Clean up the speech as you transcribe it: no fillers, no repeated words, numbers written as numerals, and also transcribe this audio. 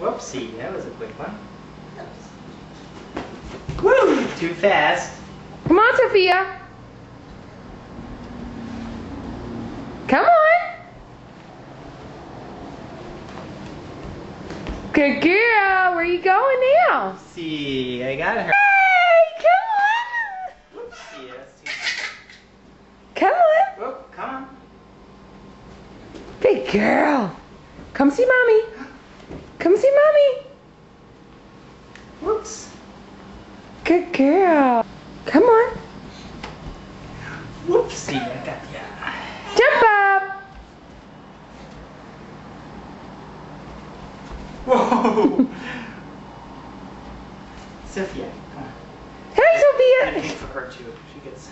Whoopsie, that was a quick one. Woo! Too fast. Come on, Sophia. Come on. Good girl. Where you going now? See, I got her. Hey, come on. Whoopsie, that's too... Come on. Whoop, come on. Big girl. Come see mommy. Come see mommy. Whoops. Good girl. Come on. Whoopsie, I got ya. Jump up. Whoa! Sophia, come on. Hey, I Sophia. think for her too. She gets...